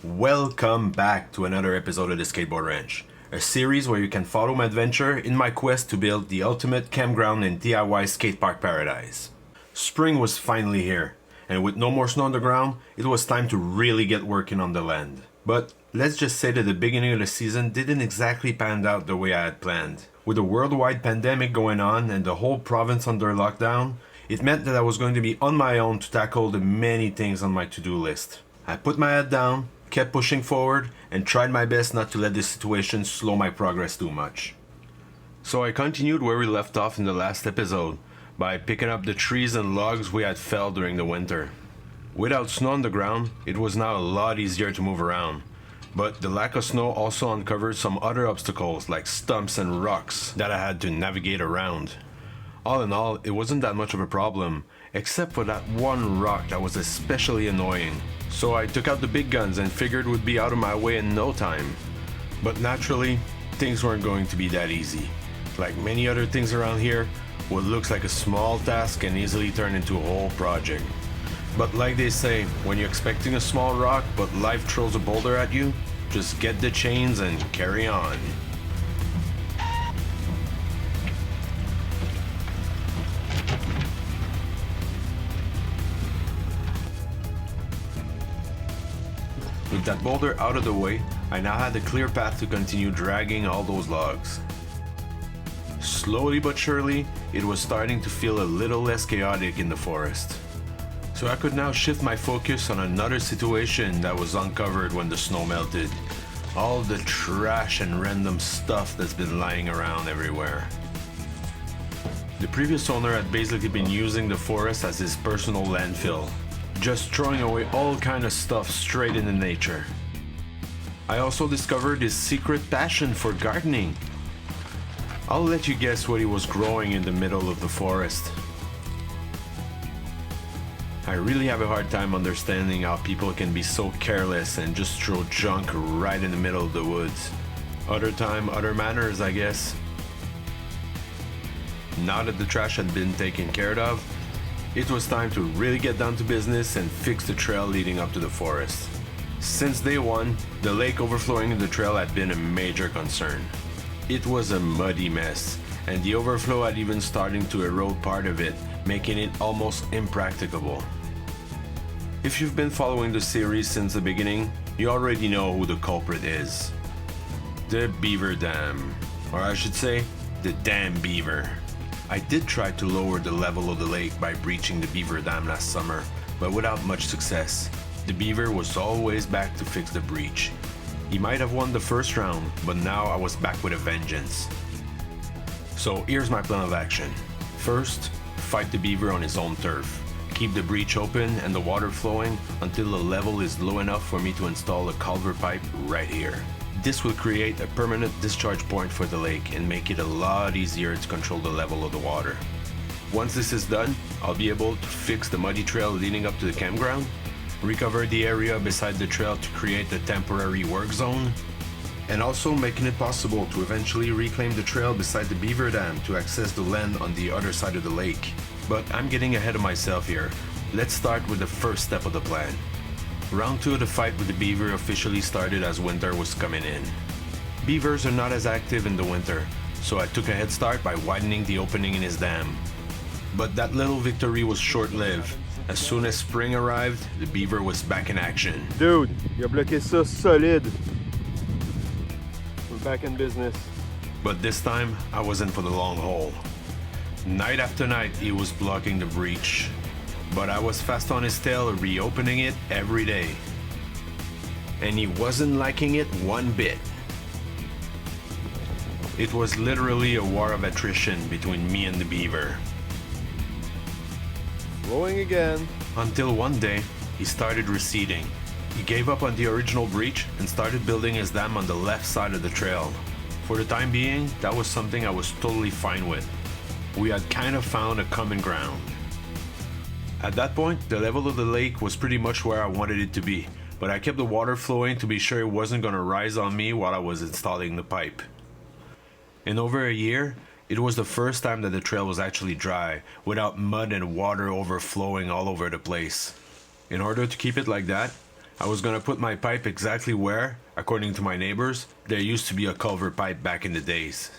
Welcome back to another episode of the Skateboard Ranch, a series where you can follow my adventure in my quest to build the ultimate campground and DIY skatepark paradise. Spring was finally here, and with no more snow on the ground, it was time to really get working on the land. But let's just say that the beginning of the season didn't exactly pan out the way I had planned. With a worldwide pandemic going on and the whole province under lockdown, it meant that I was going to be on my own to tackle the many things on my to-do list. I put my head down, kept pushing forward, and tried my best not to let this situation slow my progress too much. So I continued where we left off in the last episode, by picking up the trees and logs we had felled during the winter. Without snow on the ground, it was now a lot easier to move around, but the lack of snow also uncovered some other obstacles like stumps and rocks that I had to navigate around. All in all, it wasn't that much of a problem, except for that one rock that was especially annoying. So I took out the big guns and figured it would be out of my way in no time. But naturally, things weren't going to be that easy. Like many other things around here, what looks like a small task can easily turn into a whole project. But like they say, when you're expecting a small rock but life throws a boulder at you, just get the chains and carry on. With that boulder out of the way, I now had a clear path to continue dragging all those logs. Slowly but surely, it was starting to feel a little less chaotic in the forest. So I could now shift my focus on another situation that was uncovered when the snow melted. All the trash and random stuff that's been lying around everywhere. The previous owner had basically been using the forest as his personal landfill, just throwing away all kind of stuff straight into nature. I also discovered his secret passion for gardening. I'll let you guess what he was growing in the middle of the forest. I really have a hard time understanding how people can be so careless and just throw junk right in the middle of the woods. Other time, other manners, I guess. Now that the trash had been taken care of, it was time to really get down to business and fix the trail leading up to the forest. Since day one, the lake overflowing in the trail had been a major concern. It was a muddy mess, and the overflow had even started to erode part of it, making it almost impracticable. If you've been following the series since the beginning, you already know who the culprit is. The Beaver Dam, or I should say, the damn Beaver. I did try to lower the level of the lake by breaching the Beaver Dam last summer, but without much success. The Beaver was always back to fix the breach. He might have won the first round, but now I was back with a vengeance. So here's my plan of action. First, fight the Beaver on his own turf. Keep the breach open and the water flowing until the level is low enough for me to install a culvert pipe right here. This will create a permanent discharge point for the lake and make it a lot easier to control the level of the water. Once this is done, I'll be able to fix the muddy trail leading up to the campground, recover the area beside the trail to create a temporary work zone, and also making it possible to eventually reclaim the trail beside the Beaver Dam to access the land on the other side of the lake. But I'm getting ahead of myself here. Let's start with the first step of the plan. Round 2 of the fight with the Beaver officially started as winter was coming in. Beavers are not as active in the winter, so I took a head start by widening the opening in his dam. But that little victory was short-lived. As soon as spring arrived, the Beaver was back in action. Dude, il a bloqué ça solide. We're back in business. But this time, I was in for the long haul. Night after night, he was blocking the breach. But I was fast on his tail, reopening it every day. And he wasn't liking it one bit. It was literally a war of attrition between me and the Beaver. Blowing again. Until one day, he started receding. He gave up on the original breach and started building his dam on the left side of the trail. For the time being, that was something I was totally fine with. We had kind of found a common ground. At that point, the level of the lake was pretty much where I wanted it to be, but I kept the water flowing to be sure it wasn't going to rise on me while I was installing the pipe. In over a year, it was the first time that the trail was actually dry, without mud and water overflowing all over the place. In order to keep it like that, I was gonna put my pipe exactly where, according to my neighbors, there used to be a culvert pipe back in the days.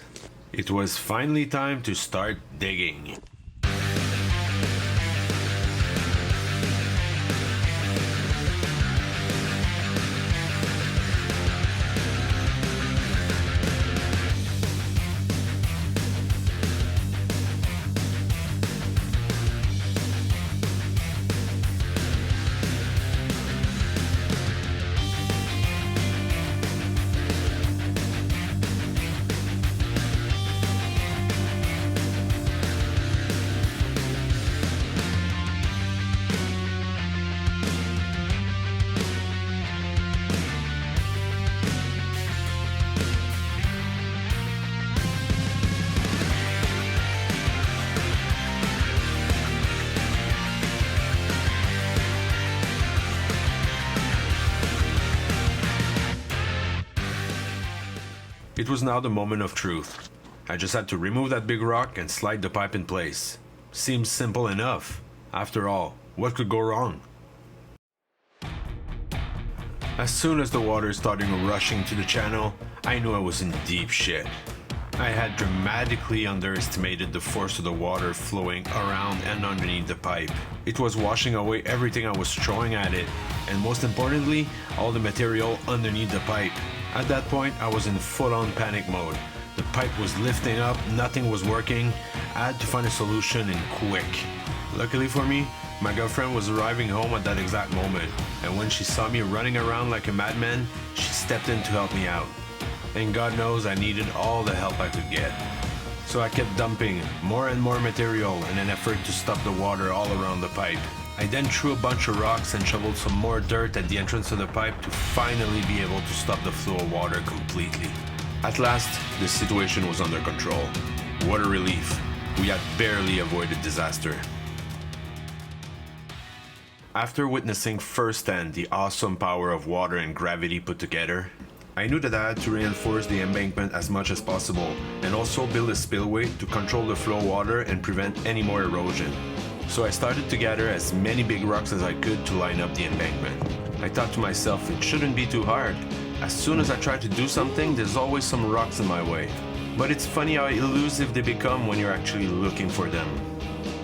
It was finally time to start digging. It was now the moment of truth. I just had to remove that big rock and slide the pipe in place. Seems simple enough. After all, what could go wrong? As soon as the water started rushing to the channel, I knew I was in deep shit. I had dramatically underestimated the force of the water flowing around and underneath the pipe. It was washing away everything I was throwing at it, and most importantly, all the material underneath the pipe. At that point, I was in full-on panic mode. The pipe was lifting up, nothing was working. I had to find a solution and quick. Luckily for me, my girlfriend was arriving home at that exact moment, and when she saw me running around like a madman, she stepped in to help me out. And God knows I needed all the help I could get. So I kept dumping more and more material in an effort to stop the water all around the pipe. I then threw a bunch of rocks and shoveled some more dirt at the entrance of the pipe to finally be able to stop the flow of water completely. At last, the situation was under control. What a relief. We had barely avoided disaster. After witnessing firsthand the awesome power of water and gravity put together, I knew that I had to reinforce the embankment as much as possible and also build a spillway to control the flow of water and prevent any more erosion. So I started to gather as many big rocks as I could to line up the embankment. I thought to myself, it shouldn't be too hard. As soon as I try to do something, there's always some rocks in my way. But it's funny how elusive they become when you're actually looking for them.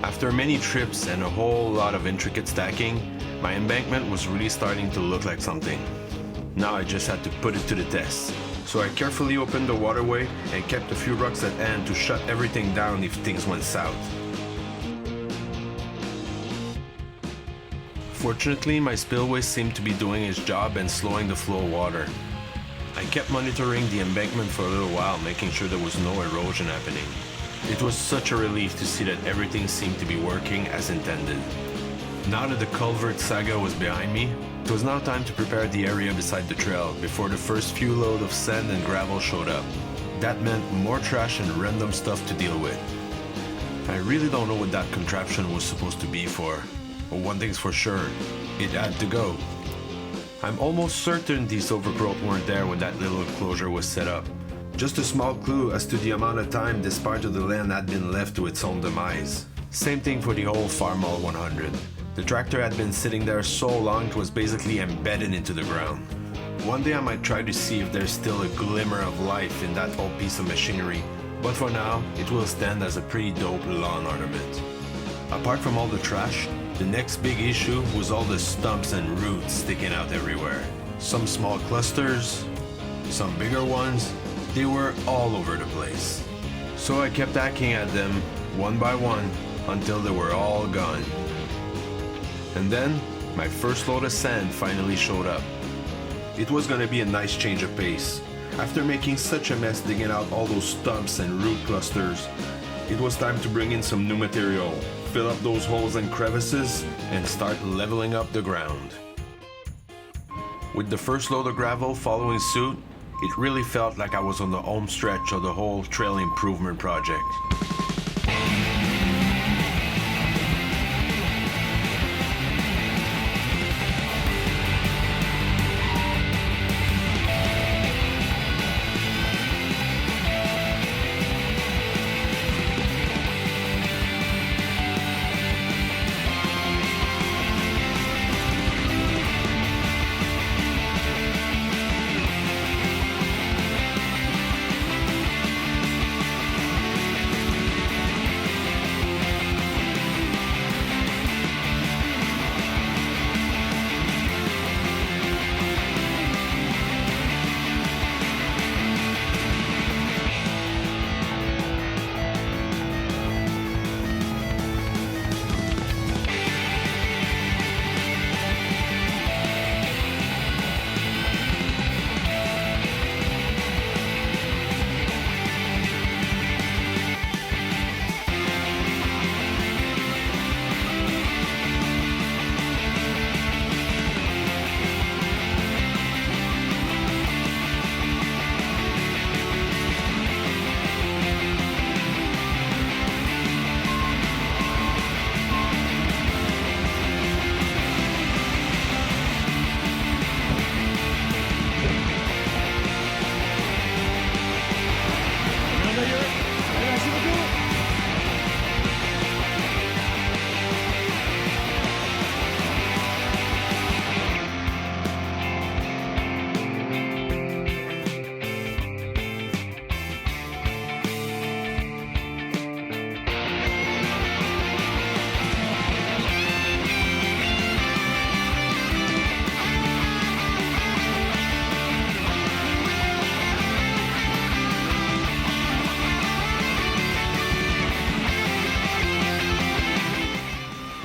After many trips and a whole lot of intricate stacking, my embankment was really starting to look like something. Now I just had to put it to the test. So I carefully opened the waterway and kept a few rocks at hand to shut everything down if things went south. Fortunately, my spillway seemed to be doing its job and slowing the flow of water. I kept monitoring the embankment for a little while, making sure there was no erosion happening. It was such a relief to see that everything seemed to be working as intended. Now that the Culvert saga was behind me, it was now time to prepare the area beside the trail before the first few loads of sand and gravel showed up. That meant more trash and random stuff to deal with. I really don't know what that contraption was supposed to be for. But one thing's for sure, it had to go. I'm almost certain these overgrowth weren't there when that little enclosure was set up. Just a small clue as to the amount of time this part of the land had been left to its own demise. Same thing for the whole Farm All 100. The tractor had been sitting there so long it was basically embedded into the ground. One day I might try to see if there's still a glimmer of life in that old piece of machinery, but for now, it will stand as a pretty dope lawn ornament. Apart from all the trash, the next big issue was all the stumps and roots sticking out everywhere. Some small clusters, some bigger ones, they were all over the place. So I kept hacking at them, one by one, until they were all gone. And then, my first load of sand finally showed up. It was gonna be a nice change of pace. After making such a mess digging out all those stumps and root clusters, it was time to bring in some new material, fill up those holes and crevices, and start leveling up the ground. With the first load of gravel following suit, it really felt like I was on the home stretch of the whole trail improvement project.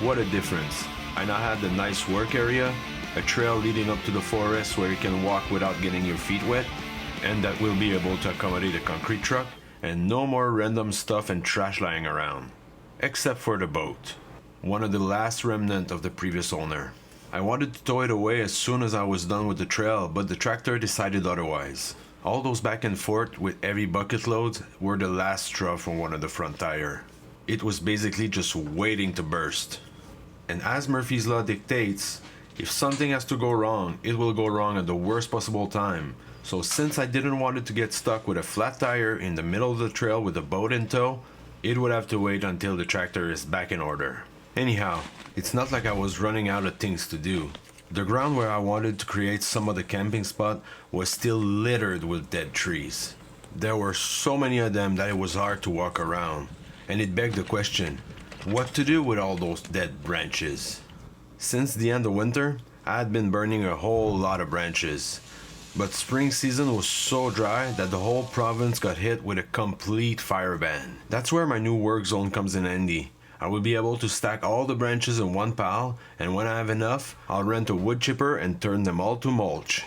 what a difference. I now had the nice work area, a trail leading up to the forest where you can walk without getting your feet wet, and that will be able to accommodate a concrete truck, and no more random stuff and trash lying around. Except for the boat. One of the last remnant of the previous owner. I wanted to tow it away as soon as I was done with the trail, but the tractor decided otherwise. All those back and forth with heavy bucket loads were the last straw for one of the front tire. It was basically just waiting to burst. And as Murphy's Law dictates, if something has to go wrong, it will go wrong at the worst possible time. So since I didn't want it to get stuck with a flat tire in the middle of the trail with the boat in tow, it would have to wait until the tractor is back in order. Anyhow, it's not like I was running out of things to do. The ground where I wanted to create some of the camping spot was still littered with dead trees. There were so many of them that it was hard to walk around, and it begged the question, what to do with all those dead branches? Since the end of winter, I had been burning a whole lot of branches, but spring season was so dry that the whole province got hit with a complete fire ban. That's where my new work zone comes in handy. I will be able to stack all the branches in one pile, and when I have enough, I'll rent a wood chipper and turn them all to mulch.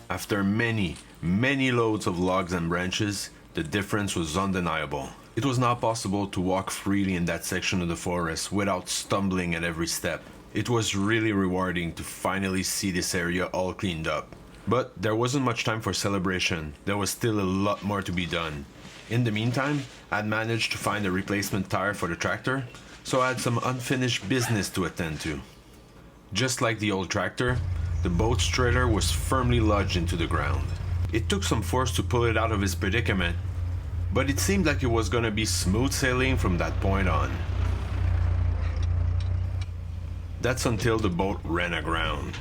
After many loads of logs and branches, the difference was undeniable. It was not possible to walk freely in that section of the forest without stumbling at every step. It was really rewarding to finally see this area all cleaned up. But there wasn't much time for celebration. There was still a lot more to be done. In the meantime, I'd managed to find a replacement tire for the tractor, so I had some unfinished business to attend to. Just like the old tractor, the boat's trailer was firmly lodged into the ground. It took some force to pull it out of its predicament, but it seemed like it was gonna be smooth sailing from that point on. That's until the boat ran aground.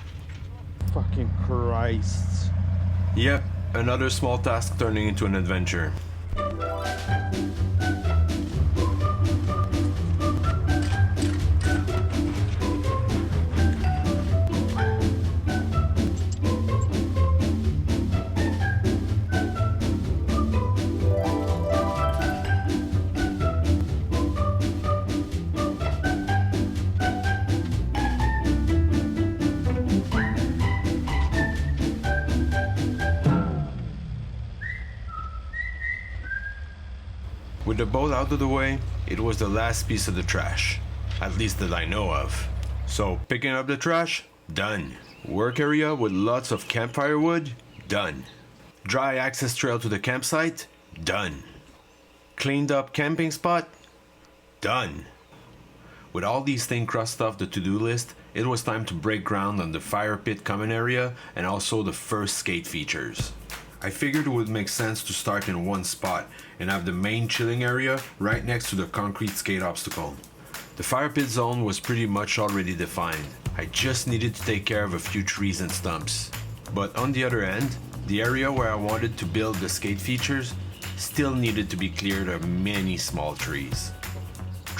Fucking Christ. Yep, another small task turning into an adventure. With the boat out of the way, it was the last piece of the trash, at least that I know of. So picking up the trash, done. Work area with lots of campfire wood, done. Dry access trail to the campsite, done. Cleaned up camping spot, done. With all these things crossed off the to-do list, it was time to break ground on the fire pit common area and also the first skate features. I figured it would make sense to start in one spot and have the main chilling area right next to the concrete skate obstacle. The fire pit zone was pretty much already defined. I just needed to take care of a few trees and stumps. But on the other end, the area where I wanted to build the skate features still needed to be cleared of many small trees.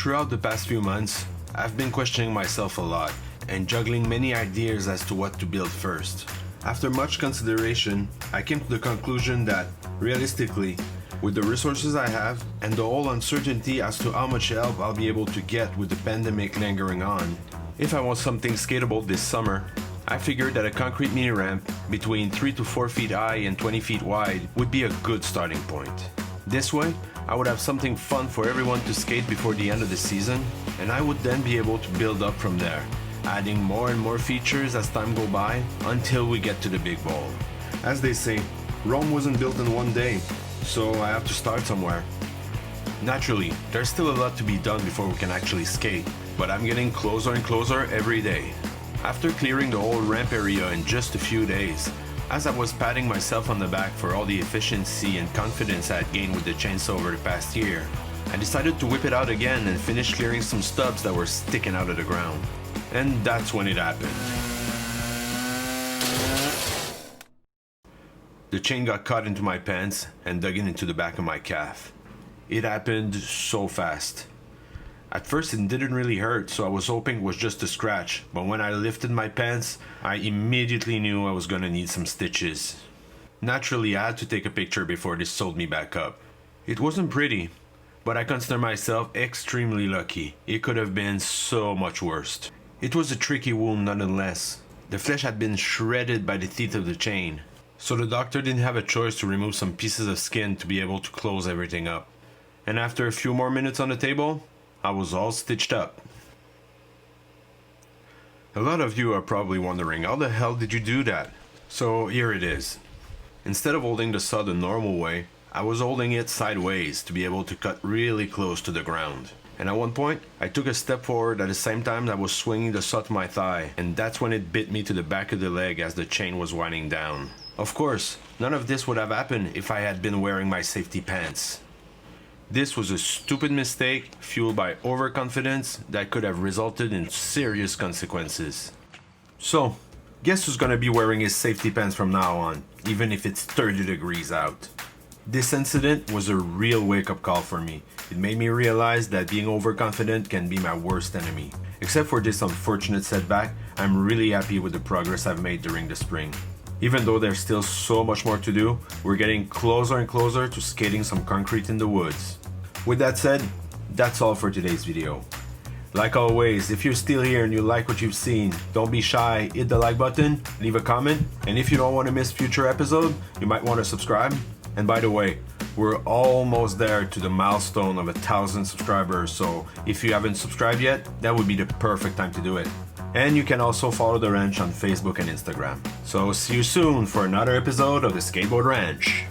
Throughout the past few months, I've been questioning myself a lot and juggling many ideas as to what to build first. After much consideration, I came to the conclusion that, realistically, with the resources I have and the whole uncertainty as to how much help I'll be able to get with the pandemic lingering on, if I want something skatable this summer, I figured that a concrete mini ramp between 3 to 4 feet high and 20 feet wide would be a good starting point. This way, I would have something fun for everyone to skate before the end of the season, and I would then be able to build up from there, adding more and more features as time go by until we get to the big ball. As they say, Rome wasn't built in one day, so I have to start somewhere. Naturally, there's still a lot to be done before we can actually skate, but I'm getting closer and closer every day. After clearing the whole ramp area in just a few days, as I was patting myself on the back for all the efficiency and confidence I had gained with the chainsaw over the past year, I decided to whip it out again and finish clearing some stubs that were sticking out of the ground. And that's when it happened. The chain got caught into my pants and dug into the back of my calf. It happened so fast. At first it didn't really hurt, so I was hoping it was just a scratch, but when I lifted my pants, I immediately knew I was gonna need some stitches. Naturally, I had to take a picture before this sewed me back up. It wasn't pretty, but I consider myself extremely lucky. It could have been so much worse. It was a tricky wound nonetheless. The flesh had been shredded by the teeth of the chain, so the doctor didn't have a choice to remove some pieces of skin to be able to close everything up. And after a few more minutes on the table, I was all stitched up. A lot of you are probably wondering, how the hell did you do that? So here it is. Instead of holding the saw the normal way, I was holding it sideways to be able to cut really close to the ground. And at one point, I took a step forward at the same time that I was swinging the saw to my thigh, and that's when it bit me to the back of the leg as the chain was winding down. Of course, none of this would have happened if I had been wearing my safety pants. This was a stupid mistake fueled by overconfidence that could have resulted in serious consequences. So, guess who's gonna be wearing his safety pants from now on, even if it's 30 degrees out? This incident was a real wake-up call for me. It made me realize that being overconfident can be my worst enemy. Except for this unfortunate setback, I'm really happy with the progress I've made during the spring. Even though there's still so much more to do, we're getting closer and closer to skating some concrete in the woods. With that said, that's all for today's video. Like always, if you're still here and you like what you've seen, don't be shy, hit the like button, leave a comment, and if you don't want to miss future episodes, you might want to subscribe. And by the way, we're almost there to the milestone of 1,000 subscribers, so if you haven't subscribed yet, that would be the perfect time to do it. And you can also follow the ranch on Facebook and Instagram. So see you soon for another episode of the Skateboard Ranch.